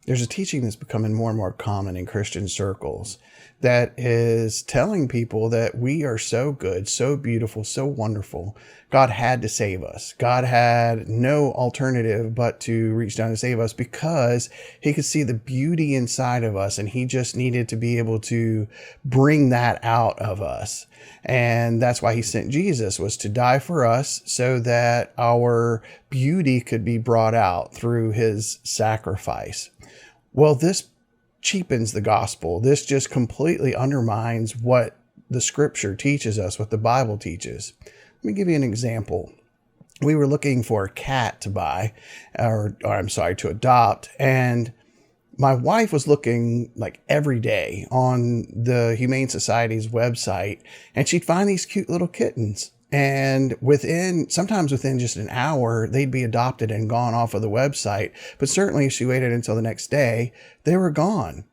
There's a teaching that's becoming more and more common in Christian circles that is telling people that we are so good, so beautiful, so wonderful. God had to save us. God had no alternative but to reach down and save us because he could see the beauty inside of us, and he just needed to be able to bring that out of us. And that's why he sent Jesus, was to die for us so that our beauty could be brought out through his sacrifice. Well, this cheapens the gospel. This just completely undermines what the scripture teaches us, what the Bible teaches. Let me give you an example. We were looking for a cat to buy, or I'm sorry, to adopt, and my wife was looking like every day on the Humane Society's website, and she'd find these cute little kittens. And sometimes within just an hour, they'd be adopted and gone off of the website. But certainly if she waited until the next day, they were gone.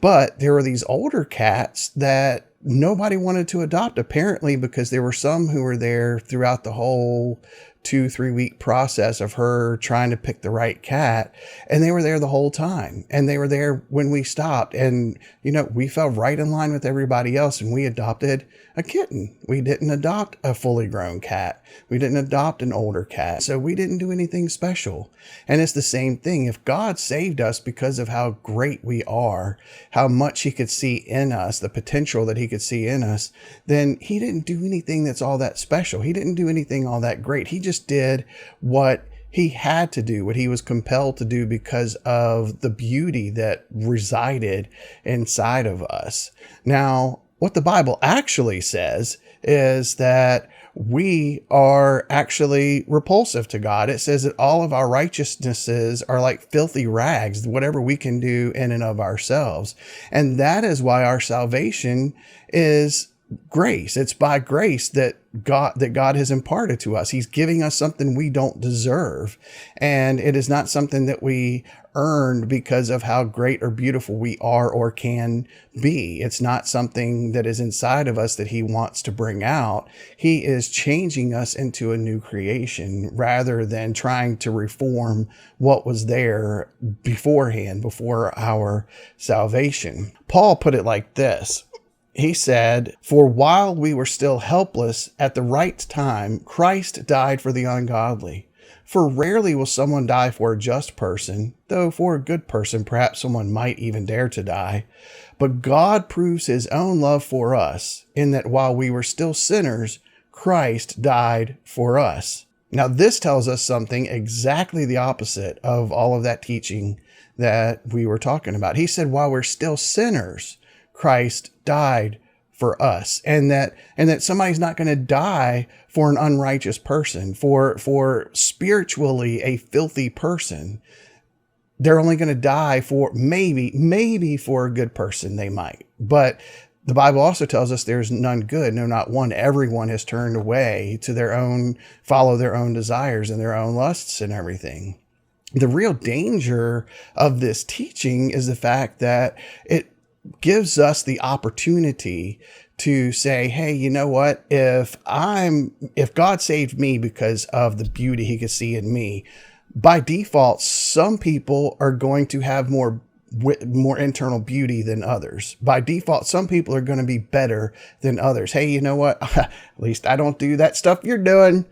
But there were these older cats that nobody wanted to adopt, apparently, because there were some who were there throughout the whole 2-3 week process of her trying to pick the right cat. And they were there the whole time. And they were there when we stopped. And, we fell right in line with everybody else, and we adopted a kitten. We didn't adopt a fully grown cat. We didn't adopt an older cat. So we didn't do anything special. And it's the same thing. If God saved us because of how great we are, how much he could see in us, the potential that he could see in us, then he didn't do anything that's all that special. He didn't do anything all that great. He just did what he had to do, what he was compelled to do because of the beauty that resided inside of us. Now, what the Bible actually says is that we are actually repulsive to God. It says that all of our righteousnesses are like filthy rags, whatever we can do in and of ourselves. And that is why our salvation is grace. It's by grace that God has imparted to us. He's giving us something we don't deserve. And it is not something that we earned because of how great or beautiful we are or can be. It's not something that is inside of us that he wants to bring out. He is changing us into a new creation rather than trying to reform what was there beforehand, before our salvation. Paul put it like this. He said, "For while we were still helpless, at the right time, Christ died for the ungodly. For rarely will someone die for a just person, though for a good person, perhaps someone might even dare to die. But God proves his own love for us, in that while we were still sinners, Christ died for us." Now, this tells us something exactly the opposite of all of that teaching that we were talking about. He said, while we're still sinners, Christ died for us, and that somebody's not going to die for an unrighteous person, for spiritually a filthy person. They're only going to die for maybe for a good person. They might, but the Bible also tells us there's none good, no, not one. Everyone has turned away to follow their own desires and their own lusts and everything. The real danger of this teaching is the fact that it gives us the opportunity to say, hey, you know what? If God saved me because of the beauty he could see in me, by default, some people are going to have more internal beauty than others. By default, some people are going to be better than others. Hey, you know what? At least I don't do that stuff you're doing.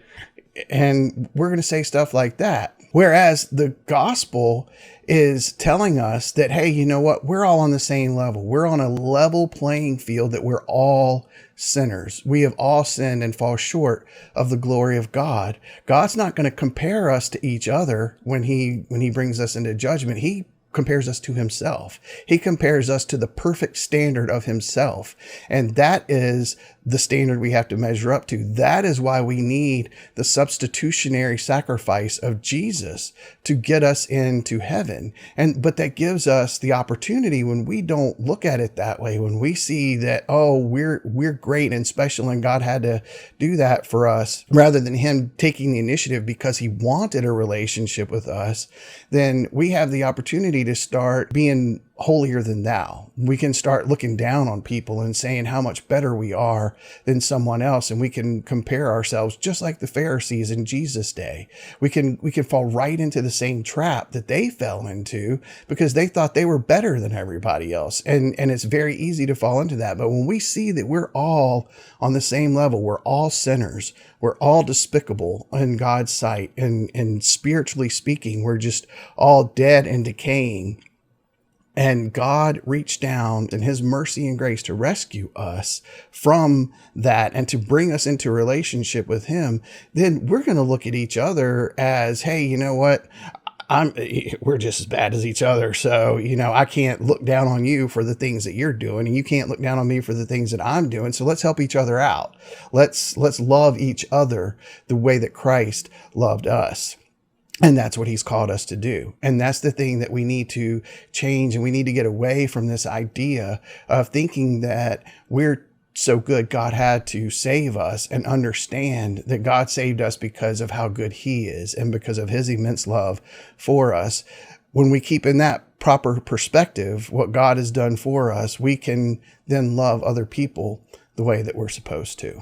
And we're going to say stuff like that. Whereas the gospel is telling us that, hey, you know what? We're all on the same level. We're on a level playing field, that we're all sinners. We have all sinned and fall short of the glory of God. God's not going to compare us to each other when he brings us into judgment. He compares us to himself. He compares us to the perfect standard of himself. And that is the standard we have to measure up to. That is why we need the substitutionary sacrifice of Jesus to get us into heaven. But that gives us the opportunity, when we don't look at it that way, when we see that, oh, we're great and special and God had to do that for us, rather than him taking the initiative because he wanted a relationship with us, then we have the opportunity to start being holier than thou. We can start looking down on people and saying how much better we are than someone else. And we can compare ourselves just like the Pharisees in Jesus' day. We can fall right into the same trap that they fell into because they thought they were better than everybody else. And it's very easy to fall into that. But when we see that we're all on the same level, we're all sinners, we're all despicable in God's sight, and spiritually speaking, we're just all dead and decaying. And God reached down in his mercy and grace to rescue us from that and to bring us into a relationship with him. Then we're going to look at each other as, hey, you know what? We're just as bad as each other. So, I can't look down on you for the things that you're doing, and you can't look down on me for the things that I'm doing. So let's help each other out. Let's love each other the way that Christ loved us. And that's what he's called us to do. And that's the thing that we need to change. And we need to get away from this idea of thinking that we're so good God had to save us, and understand that God saved us because of how good he is and because of his immense love for us. When we keep in that proper perspective what God has done for us, we can then love other people the way that we're supposed to.